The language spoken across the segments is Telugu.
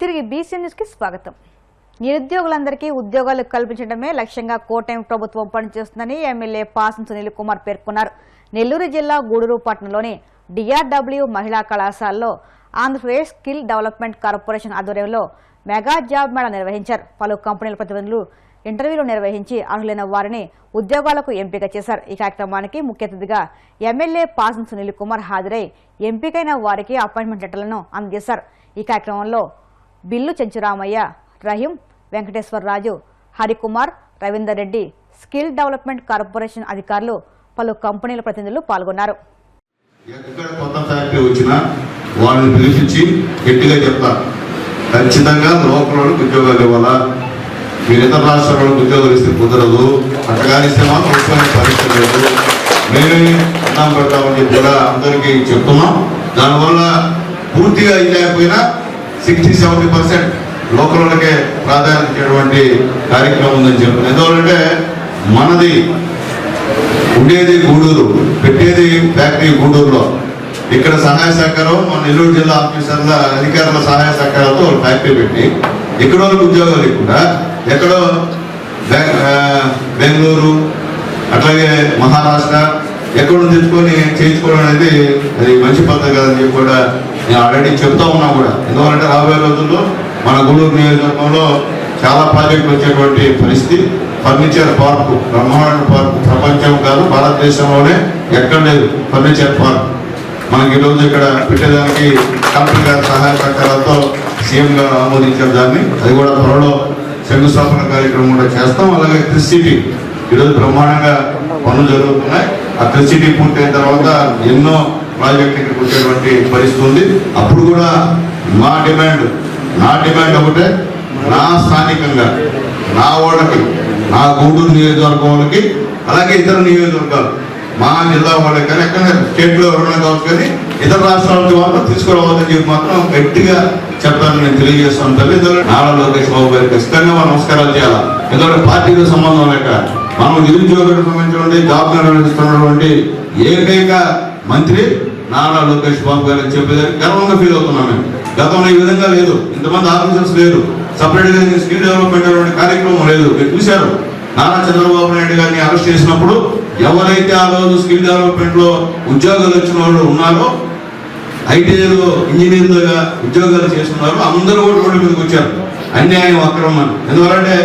తిరిగి బీసీ న్యూస్కి స్వాగతం. నిరుద్యోగులందరికీ ఉద్యోగాలు కల్పించడమే లక్ష్యంగా కూటమి ప్రభుత్వం పనిచేస్తుందని ఎమ్మెల్యే పాసం సునీల్ కుమార్ పేర్కొన్నారు. నెల్లూరు జిల్లా గూడూరు పట్టణంలోని DRW మహిళా కళాశాలలో ఆంధ్రప్రదేశ్ స్కిల్ డెవలప్మెంట్ కార్పొరేషన్ ఆధ్వర్యంలో మెగా జాబ్ మేళా నిర్వహించారు. పలు కంపెనీల ప్రతినిధులు ఇంటర్వ్యూలు నిర్వహించి అర్హులైన వారిని ఉద్యోగాలకు ఎంపిక చేశారు. ఈ కార్యక్రమానికి ముఖ్య అతిథిగా ఎమ్మెల్యే పాసం సునీల్ కుమార్ హాజరై ఎంపికైన వారికి అపాయింట్మెంట్ లెటర్లను అందజేశారు. ఈ కార్యక్రమంలో bill Chenchuramayya, Rahim, Venkateswara Raju, Harikumar, Ravinder Reddy, skill development corporation అధికారులు, పలు కంపెనీల ప్రతినిధులు పాల్గొన్నారు. ఎక్కడ కొత్త ఫ్యాక్టరీ వచ్చినా వాళ్ళని పిలిపించి గట్టిగా చెప్తారు, ఖచ్చితంగా లోకల్ ఉద్యోగాలు ఇవ్వాలా, మీరు ఇతర రాష్ట్రాలకు ఉద్యోగాలు ఇస్తే కుదరదు, అట్టగానిస్తే మాత్రం ఉద్యోగం పరిస్థితి లేదు, మేమే అన్నం పెడతామని చెప్పి కూడా అందరికీ చెప్తున్నాం. దానివల్ల పూర్తిగా ఇవ్వలేకపోయినా 60-70% లోకల్కే ప్రాధాన్యత ఇచ్చేటువంటి కార్యక్రమం ఉందని చెప్పారు. ఎందుకంటే మనది ఉండేది గూడూరు, పెట్టేది ఫ్యాక్టరీ గూడూరులో. ఇక్కడ సహాయ సహకారం మన నెల్లూరు జిల్లా ఆఫీసర్ల అధికారుల సహాయ సహకారాలతో ఫ్యాక్టరీ పెట్టి ఇక్కడ వాళ్ళకి ఉద్యోగాలు లేకుండా ఎక్కడో బెంగళూరు అట్లాగే మహారాష్ట్ర ఎక్కడో తెచ్చుకొని చేయించుకోవడం అనేది అది మంచి పద్ధతి కాదని చెప్పి కూడా నేను ఆల్రెడీ చెప్తా ఉన్నా కూడా. ఎందుకంటే రాబోయే రోజుల్లో మన గూడూరు నియోజకవర్గంలో చాలా ప్రాజెక్టులు వచ్చేటువంటి పరిస్థితి. ఫర్నిచర్ పార్కు, బ్రహ్మాండ పార్కు, ప్రపంచం కాదు భారతదేశంలోనే ఎక్కడ లేదు ఫర్నిచర్ పార్క్. మనకి ఈరోజు ఇక్కడ పెట్టేదానికి కలెక్టర్ గారి సహాయ సహకారాలతో సీఎం గారు ఆమోదించారు దాన్ని. అది కూడా త్వరలో శంకుస్థాపన కార్యక్రమం కూడా చేస్తాం. అలాగే ట్రిసిటీ ఈరోజు బ్రహ్మాండంగా పనులు జరుగుతున్నాయి. ఆ ట్రిసిటీ పూర్తయిన తర్వాత ఎన్నో ప్రాజెక్ట్ ఇక్కడికి వచ్చేటువంటి పరిస్థితి ఉంది. అప్పుడు కూడా నా డిమాండ్ ఒకటే, నా స్థానికంగా నా వాళ్ళకి, నా గూడూరు నియోజకవర్గం వాళ్ళకి, అలాగే ఇతర నియోజకవర్గాలు మా జిల్లా వాళ్ళకి కానీ ఎక్కడ స్టేట్లో ఎవరైనా కావచ్చు కానీ ఇతర రాష్ట్రాలకి మాత్రం తీసుకురావద్దని చెప్పి మాత్రం గట్టిగా చెప్తాను నేను తెలియజేస్తాను. తల్లిదండ్రులు నారా లోకేష్ బాబు గారికి ఖచ్చితంగా మనం నమస్కారాలు చేయాలి. ఎందుకంటే పార్టీతో సంబంధం లేక మనం నిరుద్యోగులకు సంబంధించినటువంటి జాబ్ నిర్వహిస్తున్నటువంటి ఏకైక మంత్రి నారా లోకేష్ బాబు గారు అని చెప్పేదానికి గర్వంగా ఫీల్ అవుతున్నాం. మేము గతంలో ఈ విధంగా లేదు, ఇంతమంది ఆఫీసర్స్ లేరు, సపరేట్గా స్కిల్ డెవలప్మెంట్ అనే కార్యక్రమం లేదు. మీరు చూశారు నారా చంద్రబాబు నాయుడు గారిని అరెస్ట్ చేసినప్పుడు ఎవరైతే ఆ రోజు స్కిల్ డెవలప్మెంట్ లో ఉద్యోగాలు వచ్చిన వాళ్ళు ఉన్నారో, ఐటీఐలో ఇంజనీర్లుగా ఉద్యోగాలు చేస్తున్నారో అందరూ కూడా రోడ్డు మీదకి వచ్చారు. అన్యాయం, అక్రమం. ఎందుకంటే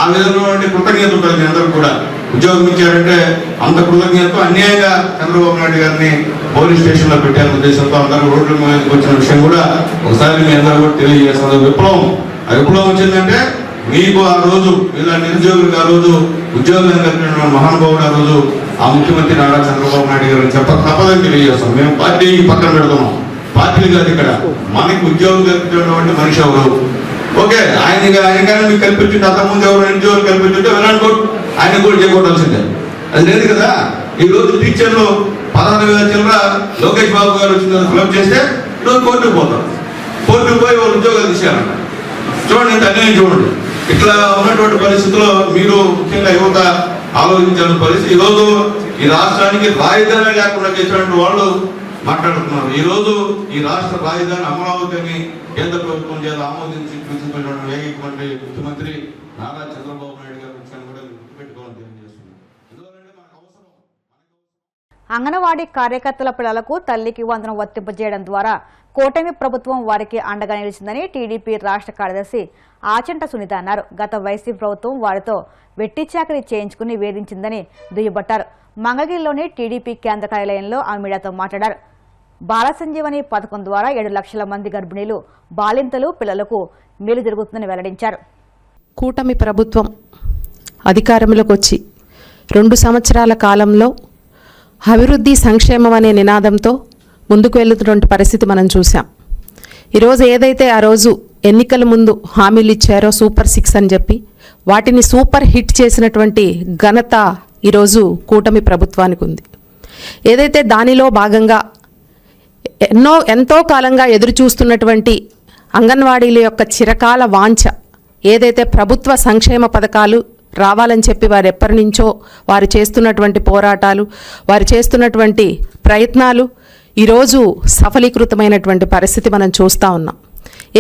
ఆ విధంగా కృతజ్ఞత ఉంటుంది మీ అందరూ కూడా. ఉద్యోగం ఇచ్చారంటే అంత కృతజ్ఞతతో అన్యాయంగా చంద్రబాబు నాయుడు గారిని పోలీస్ స్టేషన్ లో పెట్టాలనే ఉద్దేశంతో అందరూ రోడ్ల మీదకి వచ్చిన విషయం కూడా ఒకసారి మీ అందరూ కూడా తెలియజేస్తున్నారు. విప్లవం, ఆ విప్లవం వచ్చిందంటే మీకు ఆ రోజు ఇలా నిరుద్యోగులకు ఆ రోజు ఉద్యోగం కలిగిన మహానుభావుడు ఆ రోజు ఆ ముఖ్యమంత్రి నారా చంద్రబాబు నాయుడు గారు చెప్పక తప్పదని తెలియజేస్తాం. మేము పార్టీకి పక్కన పెడుతున్నాం, పార్టీలు కాదు ఇక్కడ. మనకి ఉద్యోగం కల్పించినటువంటి మనిషి ఎవరు? ఓకే, ఆయన కానీ మీకు కల్పించుంటే అంతకుముందు ఎవరు నిరుద్యోగులు కల్పించుంటే వెళ్ళాను, ఆయన కూడా చేయకూడాల్సిందే. అది లేదు కదా. ఈ రోజు టీచర్లు 16,000 చిల్లర లోకేష్ బాబు గారు వచ్చిన ఫిలప్ చేస్తే ఈరోజు కోర్టుకు పోతారు. కోర్టుకు పోయి వాళ్ళు ఉద్యోగాలు తీశారంట. చూడండి, ఇంత అన్యాయం చూడండి. ఇట్లా ఉన్నటువంటి పరిస్థితుల్లో మీరు ముఖ్యంగా యువత ఆలోచించాల్సిన పరిస్థితి. ఈరోజు ఈ రాష్ట్రానికి రాజధాని లేకుండా చేసినటువంటి వాళ్ళు మాట్లాడుతున్నారు. ఈ రోజు ఈ రాష్ట్ర రాజధాని అమరావతిని కేంద్ర ప్రభుత్వం చేత ఆమోదించి తీసుకున్నటువంటి ఏకైకమంత్రి ముఖ్యమంత్రి నారా చంద్రబాబు నాయుడు గారు విషయాన్ని కూడా గుర్తుపెట్టుకోవాలని తెలియజేస్తున్నారు. ఎందుకంటే మనకు అవసరం. అంగన్వాడీ కార్యకర్తల పిల్లలకు తల్లికి వందనం వర్తింపజేయడం ద్వారా కూటమి ప్రభుత్వం వారికి అండగా నిలిచిందని టీడీపీ రాష్ట్ర కార్యదర్శి ఆచంట సునీత అన్నారు. గత వైసీపీ ప్రభుత్వం వారితో వెట్టి చాకరీ చేయించుకుని వేధించిందని దుయ్యబట్టారు. మంగళగిరిలోని టీడీపీ కేంద్ర కార్యాలయంలో ఆమె మీడియాతో మాట్లాడారు. బాల సంజీవని పథకం ద్వారా 7 లక్షల మంది గర్భిణీలు, బాలింతలు, పిల్లలకు మేలు జరుగుతుందని వెల్లడించారు. కూటమి ప్రభుత్వం అధికారంలోకి వచ్చి 2 సంవత్సరాల కాలంలో అభివృద్ధి, సంక్షేమం అనే నినాదంతో ముందుకు వెళ్తున్నటువంటి పరిస్థితి మనం చూసాం. ఈరోజు ఏదైతే ఆ రోజు ఎన్నికల ముందు హామీలు ఇచ్చారో సూపర్ 6 అని చెప్పి వాటిని సూపర్ హిట్ చేసినటువంటి ఘనత ఈరోజు కూటమి ప్రభుత్వానికి ఉంది. ఏదైతే దానిలో భాగంగా ఎంతో కాలంగా ఎదురు చూస్తున్నటువంటి అంగన్వాడీల యొక్క చిరకాల వాంఛ, ఏదైతే ప్రభుత్వ సంక్షేమ పథకాలు రావాలని చెప్పి వారు ఎప్పటి నుంచో వారు చేస్తున్నటువంటి పోరాటాలు, వారు చేస్తున్నటువంటి ప్రయత్నాలు ఈరోజు సఫలీకృతమైనటువంటి పరిస్థితి మనం చూస్తూ ఉన్నాం.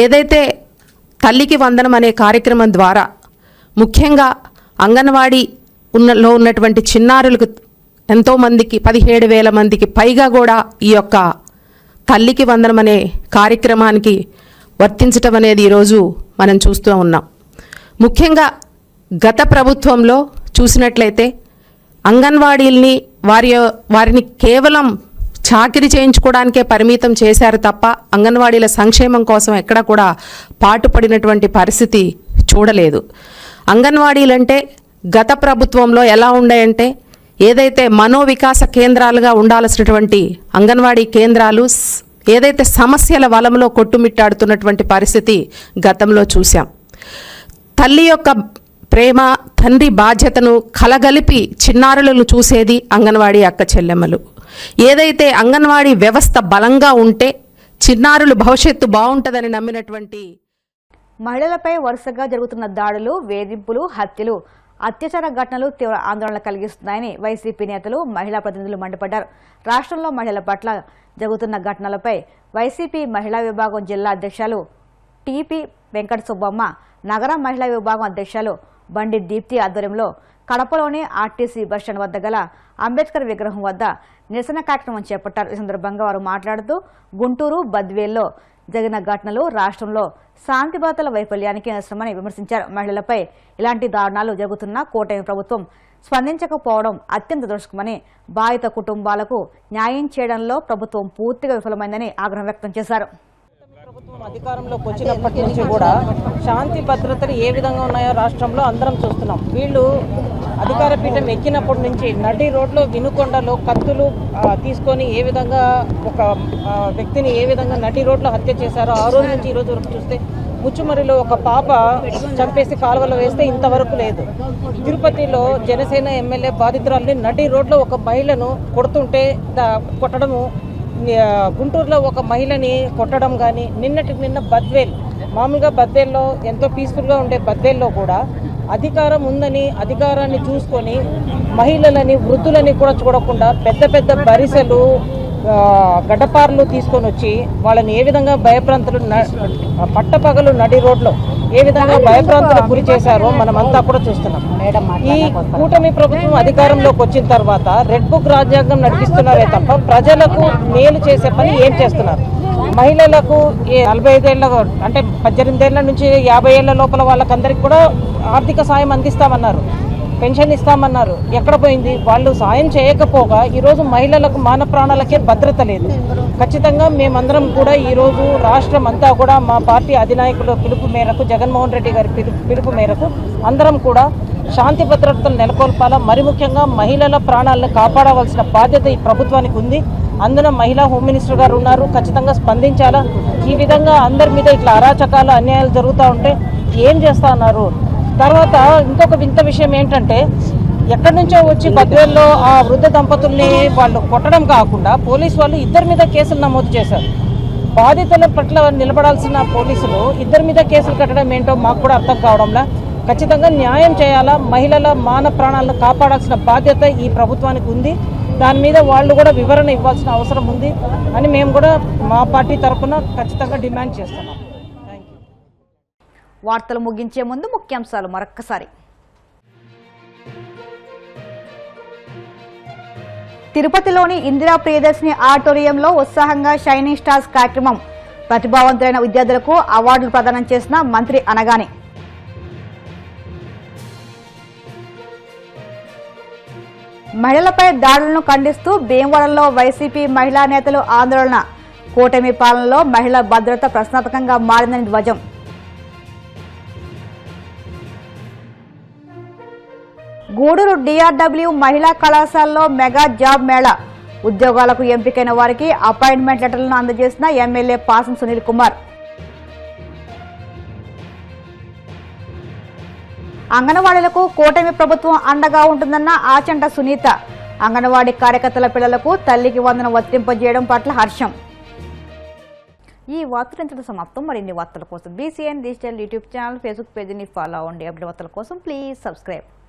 ఏదైతే తల్లికి వందనం అనే కార్యక్రమం ద్వారా ముఖ్యంగా అంగన్వాడీ లో ఉన్నటువంటి చిన్నారులకు ఎంతోమందికి 17,000 మందికి పైగా కూడా ఈ యొక్క తల్లికి వందనం అనే కార్యక్రమానికి వర్తించటం అనేది ఈరోజు మనం చూస్తూ ఉన్నాం. ముఖ్యంగా గత ప్రభుత్వంలో చూసినట్లయితే అంగన్వాడీల్ని వారిని కేవలం చాకిరీ చేయించుకోవడానికే పరిమితం చేశారు తప్ప అంగన్వాడీల సంక్షేమం కోసం ఎక్కడ కూడా పాటుపడినటువంటి పరిస్థితి చూడలేదు. అంగన్వాడీలంటే గత ప్రభుత్వంలో ఎలా ఉన్నాయంటే ఏదైతే మనోవికాస కేంద్రాలుగా ఉండాల్సినటువంటి అంగన్వాడీ కేంద్రాలు ఏదైతే సమస్యల వలంలో కొట్టుమిట్టాడుతున్నటువంటి పరిస్థితి గతంలో చూసాం. తల్లి యొక్క ప్రేమ, తండ్రి బాధ్యతను కలగలిపి చిన్నారులను చూసేది అంగన్వాడీ అక్క చెల్లెమ్మలు. ఏదైతే అంగన్వాడీ వ్యవస్థ బలంగా ఉంటే చిన్నారులు భవిష్యత్తు బాగుంటుందని నమ్మినటువంటి మహిళలపై వరుసగా జరుగుతున్న దాడులు, వేధింపులు, హత్యలు, అత్యాచార ఘటనలు తీవ్ర ఆందోళన కలిగిస్తున్నాయని వైసీపీ నేతలు, మహిళా ప్రతినిధులు మండిపడ్డారు. రాష్ట్రంలో మహిళల పట్ల జరుగుతున్న ఘటనలపై వైసీపీ మహిళా విభాగం జిల్లా అధ్యక్షులు టీపీ వెంకట సుబ్బమ్మ, నగర మహిళా విభాగం అధ్యక్షులు బండి దీప్తి ఆధ్వర్యంలో కడపలోని ఆర్టీసీ బస్టాండ్ వద్ద గల అంబేద్కర్ విగ్రహం వద్ద నిరసన కార్యక్రమం చేపట్టారు. ఈ సందర్భంగా వారు మాట్లాడుతూ గుంటూరు, బద్వేల్లో జరిగిన ఘటనలు రాష్ట్రంలో శాంతి భద్రతల వైఫల్యానికి నిదర్శనమని విమర్శించారు. మహిళలపై ఇలాంటి దారుణాలు జరుగుతున్నా కూటమి ప్రభుత్వం స్పందించకపోవడం అత్యంత దురదృష్టమని, బాధిత కుటుంబాలకు న్యాయం చేయడంలో ప్రభుత్వం పూర్తిగా విఫలమైందని ఆగ్రహం వ్యక్తం చేశారు. ప్రభుత్వం అధికారంలోకి వచ్చినప్పటి నుంచి కూడా శాంతి భద్రతలు ఏ విధంగా ఉన్నాయో రాష్ట్రంలో అందరం చూస్తున్నాం. వీళ్ళు అధికార పీఠం ఎక్కినప్పటి నుంచి నడి రోడ్లో వినుకొండలో కత్తులు తీసుకొని ఏ విధంగా ఒక వ్యక్తిని ఏ విధంగా నడి రోడ్లో హత్య చేశారో ఆ రోజు నుంచి ఈ రోజు వరకు చూస్తే ముచ్చుమరిలో ఒక పాప చంపేసి కాలువలో వేస్తే ఇంతవరకు లేదు. తిరుపతిలో జనసేన ఎమ్మెల్యే బాధితురాలని నడి రోడ్లో ఒక మహిళను కొట్టడము, గుంటూరులో ఒక మహిళని కొట్టడం కానీ, నిన్న బద్వేల్, మామూలుగా బద్వేల్లో ఎంతో పీస్ఫుల్గా ఉండే బద్వేల్లో కూడా అధికారం ఉందని అధికారాన్ని చూసుకొని మహిళలని, వృద్ధులని కూడా చూడకుండా పెద్ద పెద్ద బరిసెలు, గడ్డపార్లు తీసుకొని వచ్చి వాళ్ళని ఏ విధంగా భయప్రాంతులు పట్టపగలు నడి రోడ్లో ఏ విధంగా భయప్రాంతులకు గురి చేశారో మనమంతా కూడా చూస్తున్నాం. ఈ కూటమి ప్రభుత్వం అధికారంలోకి వచ్చిన తర్వాత రెడ్ బుక్ రాజ్యాంగం నడిపిస్తున్నారే తప్ప ప్రజలకు మేలు చేసే పని ఏం చేస్తున్నారు? మహిళలకు 45 ఏళ్ళ అంటే 18 ఏళ్ల నుంచి 50 ఏళ్ల లోపల వాళ్ళకందరికీ కూడా ఆర్థిక సాయం అందిస్తామన్నారు, పెన్షన్ ఇస్తామన్నారు. ఎక్కడ పోయింది? వాళ్ళు సాయం చేయకపోగా ఈరోజు మహిళలకు మాన ప్రాణాలకే భద్రత లేదు. ఖచ్చితంగా మేమందరం కూడా ఈరోజు రాష్ట్రం అంతా కూడా మా పార్టీ అధినాయకుల పిలుపు మేరకు, జగన్మోహన్ రెడ్డి గారి పిలుపు మేరకు అందరం కూడా శాంతి భద్రతలు నెలకొల్పాలా, మరి ముఖ్యంగా మహిళల ప్రాణాలను కాపాడవలసిన బాధ్యత ఈ ప్రభుత్వానికి ఉంది. అందులో మహిళా హోమ్ మినిస్టర్ గారు ఉన్నారు, ఖచ్చితంగా స్పందించాలా. ఈ విధంగా అందరి మీద ఇట్లా అరాచకాలు, అన్యాయాలు జరుగుతూ ఉంటే ఏం చేస్తా ఉన్నారు? తర్వాత ఇంకొక వింత విషయం ఏంటంటే, ఎక్కడి నుంచో వచ్చి బద్వేల్లో ఆ వృద్ధ దంపతుల్ని వాళ్ళు కొట్టడం కాకుండా పోలీసు వాళ్ళు ఇద్దరి మీద కేసులు నమోదు చేశారు. బాధితుల పట్ల నిలబడాల్సిన పోలీసులు ఇద్దరి మీద కేసులు కట్టడం ఏంటో మాకు కూడా అర్థం కావడంలా. ఖచ్చితంగా న్యాయం చేయాలా, మహిళల మాన ప్రాణాలను కాపాడాల్సిన బాధ్యత ఈ ప్రభుత్వానికి ఉంది. దాని మీద వాళ్ళు కూడా వివరణ ఇవ్వాల్సిన అవసరం ఉంది అని మేము కూడా మా పార్టీ తరఫున ఖచ్చితంగా డిమాండ్ చేస్తున్నాం. వార్తలు ముగించే ముందు ముఖ్యాంశాలు మరొక్కసారి. తిరుపతిలోని ఇందిరా ప్రియదర్శిని ఆడిటోరియంలో ఉత్సాహంగా షైనింగ్ స్టార్స్ కార్యక్రమం. ప్రతిభావంతులైన విద్యార్థులకు అవార్డులు ప్రదానం చేసిన మంత్రి అనగాని. మహిళలపై దాడులను ఖండిస్తూ భీమవరంలో వైసీపీ మహిళా నేతలు ఆందోళన. కూటమి పాలనలో మహిళల భద్రత ప్రశ్నార్థకంగా మారిందని ధ్వజం. గూడూరు డిఆర్డబ్ల్యూ మహిళా కళాశాలలో మెగా జాబ్ మేళా. ఉద్యోగాలకు ఎంపికైన వారికి అపాయింట్మెంట్ లెటర్లను అందజేసిన ఎమ్మెల్యే పాసం సునీల్ కుమార్. అంగన్వాడీలకు కూటమి ప్రభుత్వం అండగా ఉంటుందన్న ఆచంట సునీత. అంగన్వాడీ కార్యకర్తల పిల్లలకు తల్లికి వందనం వర్తింపజేయడం పట్ల హర్షం. ఈ వార్తలు ఇంతటితో సమాప్తం. మరిన్ని వార్తల కోసం BCN digital YouTube channel, Facebook పేజీని ఫాలో అవ్వండి. అప్డేట్ వార్తల కోసం ప్లీజ్ సబ్స్క్రైబ్.